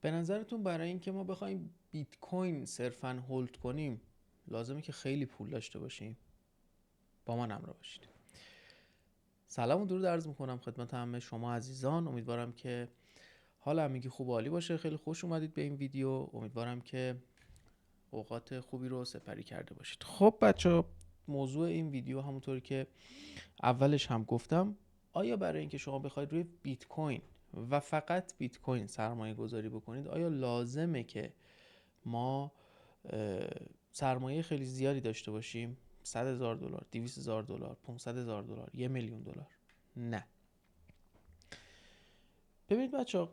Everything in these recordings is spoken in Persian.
به نظرتون برای اینکه ما بخوایم بیت کوین صرفاً هولد کنیم لازمه که خیلی پول داشته باشیم؟ با من همراه باشید. سلام و درود عرض میکنم خدمت همه شما عزیزان. امیدوارم که حال همگی خوب و عالی باشه. خیلی خوش اومدید به این ویدیو. امیدوارم که اوقات خوبی رو سپری کرده باشید. خب بچه، موضوع این ویدیو همونطوری که اولش هم گفتم، آیا برای اینکه شما بخواید روی بیت کوین و فقط بیت کوین سرمایه گذاری بکنید، آیا لازمه که ما سرمایه خیلی زیادی داشته باشیم؟ $100,000، $200,000، $500,000، $1,000,000؟ نه. ببینید بچه،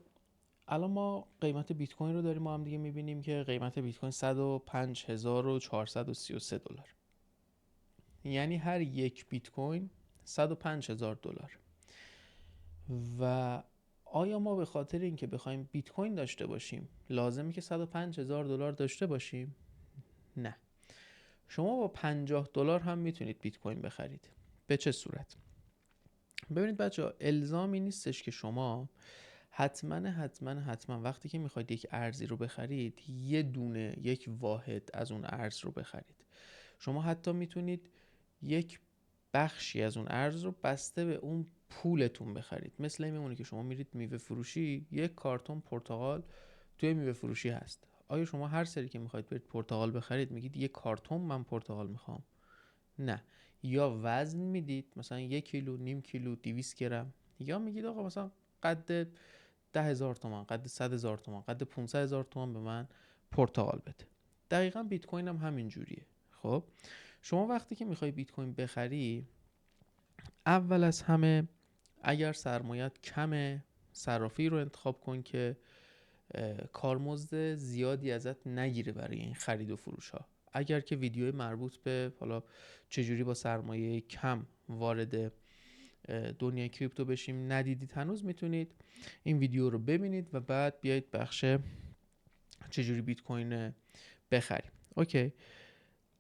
الان ما قیمت بیت کوین رو داریم ما هم دیگه میبینیم که قیمت بیت کوین $105,433، یعنی هر یک بیت کوین $105,000. و آیا ما به خاطر اینکه بخوایم بیت کوین داشته باشیم لازمه که $105,000 داشته باشیم؟ نه. شما با $50 هم میتونید بیت کوین بخرید. به چه صورت؟ ببینید بچه، الزامی نیستش که شما حتما وقتی که میخواید یک ارزی رو بخرید یه دونه، یک واحد از اون ارز رو بخرید. شما حتی میتونید یک بخشی از اون ارز رو بسته به اون پولتون بخرید. مثل این میمونه که شما میرید میوه فروشی، یک کارتون پرتقال توی میوه فروشی هست. آیا شما هر سری که میخواید برید پرتقال بخرید میگید یک کارتون من پرتقال میخوام؟ نه. یا وزن میدید، مثلا 1 کیلو، نیم کیلو، 200 گرم، یا میگید آقا مثلا قد 10,000 تومان، قد 100,000 تومان، قد 500,000 تومان به من پرتقال بده. دقیقاً بیت کوین هم همین جوریه. خب شما وقتی که میخوای بیت کوین بخری، اول از همه اگر سرمایت کمه، صرافی رو انتخاب کن که کارمزد زیادی ازت نگیره برای این خرید و فروش ها. اگر که ویدیوی مربوط به حالا چجوری با سرمایه کم وارد دنیای کریپتو بشیم ندیدید هنوز، میتونید این ویدیو رو ببینید و بعد بیایید بخش چجوری بیت کوین بخریم. اوکی.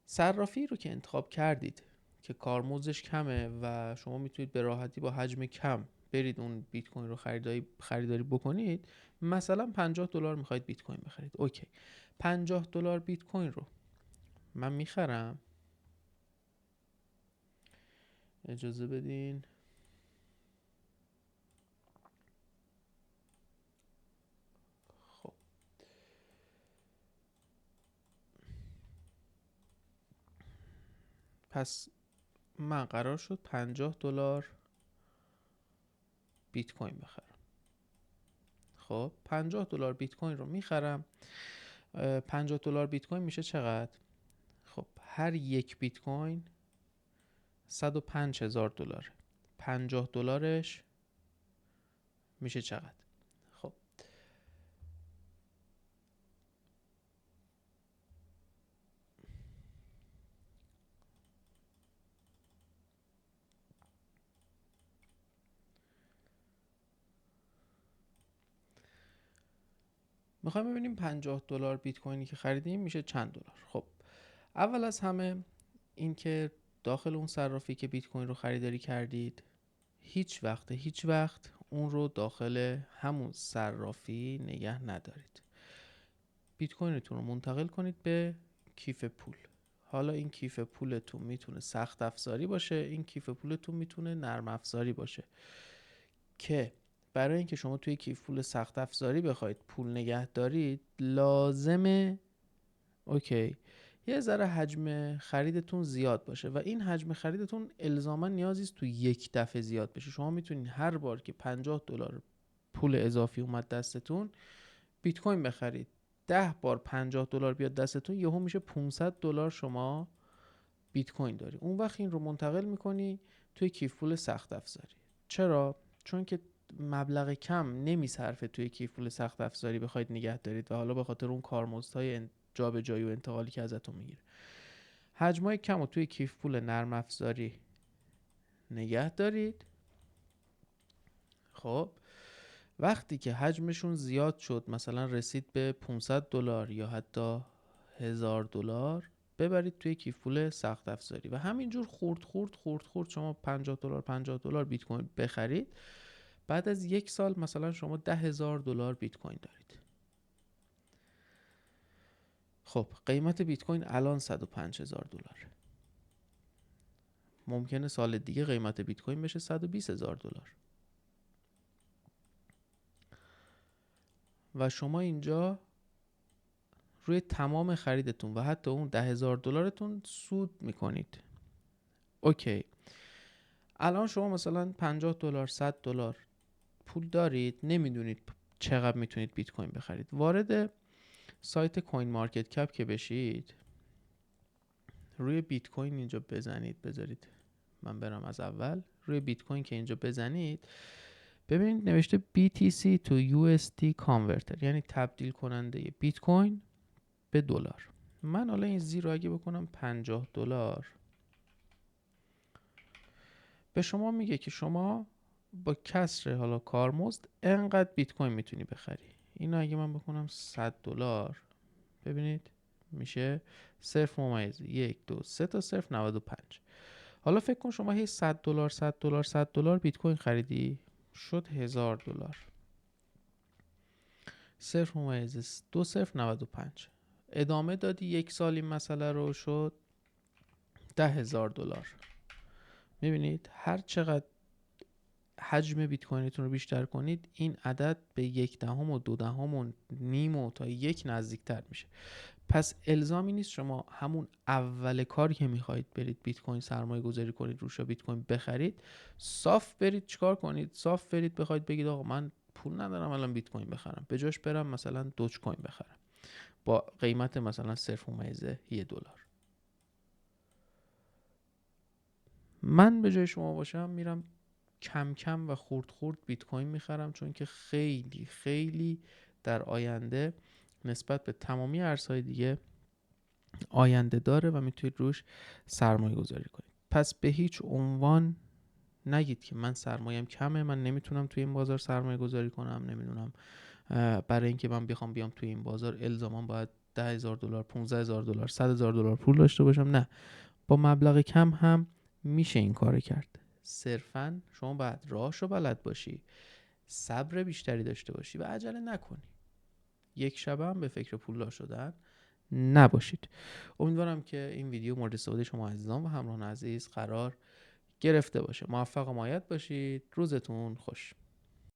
صرافی رو که انتخاب کردید که کارمزدش کمه و شما میتونید به راحتی با حجم کم برید اون بیت کوین رو خریداری بکنید. مثلا $50 میخواید بیت کوین بخرید. اوکی. $50 بیت کوین رو من میخرم. اجازه بدین. خب پس من قرار شد $50 بیت کوین بخرم. خب $50 بیت کوین رو میخرم. $50 بیت کوین میشه چقدر؟ خب هر یک بیت کوین $105,000. $50 میشه چقدر؟ خب میخوایم ببینیم $50 بیت کوینی که خریدیم میشه چند دلار. خب اول از همه این که داخل اون صرافی که بیت کوین رو خریداری کردید، هیچ وقت اون رو داخل همون صرافی نگه ندارید. بیت کوینتون رو منتقل کنید به کیف پول. حالا این کیف پولتون میتونه سخت افزاری باشه، این کیف پولتون میتونه نرم افزاری باشه، که برای اینکه شما توی کیف پول سخت افزاری بخواید پول نگه دارید لازمه اوکی یه ذره حجم خریدتون زیاد باشه و این حجم خریدتون الزاما نیازی است تو یک دفعه زیاد بشه. شما میتونید هر بار که $50 پول اضافی اومد دستتون بیت کوین بخرید. 10 بار $50 بیاد دستتون یهو میشه $500 شما بیت کوین داری. اون وقت این رو منتقل میکنی توی کیف پول سخت افزاری. چرا؟ چون که مبلغ کم نمیصرفه توی کیف پول سخت افزاری بخواید نگه دارید و حالا به خاطر اون کارمزدهای جابجایی و انتقالی که ازتون میگیره. حجمای کم رو توی کیف پول نرم افزاری نگه دارید. خب وقتی که حجمشون زیاد شد، مثلا رسید به $500 یا حتی $1,000، ببرید توی کیف پول سخت افزاری و همینجور خورد شما $50 بیت کوین بخرید. بعد از یک سال مثلا شما $10,000 بیت کوین دارید. خب قیمت بیت کوین الان $105,000. ممکنه سال دیگه قیمت بیت کوین بشه $120,000. و شما اینجا روی تمام خریدتون و حتی اون $10,000 سود میکنید. اوکی، الان شما مثلا $50 $100 پول دارید، نمیدونید چقدر میتونید بیت کوین بخرید. وارد سایت کوین مارکت کپ که بشید، روی بیت کوین اینجا بزنید، بذارید من برم از اول. روی بیت کوین که اینجا بزنید، ببینید نوشته BTC to USD converter، یعنی تبدیل کننده بیت کوین به دلار. من حالا این زیرو اگه بکنم $50، به شما میگه که شما با کسر حالا کارمزد انقدر بیت کوین میتونی بخری. اینو اگه من بکنم $100، ببینید میشه 0.123 تا 0.95. حالا فکر کن شما هی $100 $100 بیت کوین خریدی، شد $1,000. 0.2095 ادامه دادی، یک سال این مسئله رو، شد $10,000. میبینید هر چقدر حجم بیت کوینتون رو بیشتر کنید، این عدد به 1/10 و 2/10 و نیم و تا 1 نزدیکتر میشه. پس الزامی نیست شما همون اول کاری که میخواید برید بیت کوین سرمایه گذاری کنید، روش بیت کوین بخرید، صاف برید چیکار کنید؟ صاف برید بخواید بگید آقا من پول ندارم الان بیت کوین بخرم، به جاش برم مثلا دوج کوین بخرم با قیمت مثلا $1. من به جای شما باشم میرم کم کم و خورد خورد بیت کوین میخرم، چون که خیلی خیلی در آینده نسبت به تمامی ارزهای دیگه آینده داره و میتونید روش سرمایه گذاری کنید. پس به هیچ عنوان نگید که من سرمایه‌ام کمه، من نمیتونم توی این بازار سرمایه گذاری کنم، نمیدونم برای اینکه من بخوام بیام توی این بازار الزاما باید $10,000 $15,000 $100,000 پول داشته باشم. نه، با مبلغ کم هم میشه این کارو کرد. صرفاً شما باید راهشو بلد باشی، صبر بیشتری داشته باشی و عجله نکنی. یک شبه هم به فکر پولدار شدن نباشید. امیدوارم که این ویدیو مورد استفاده شما عزیزان و همراهان عزیز قرار گرفته باشه. موفق و مایت باشید. روزتون خوش.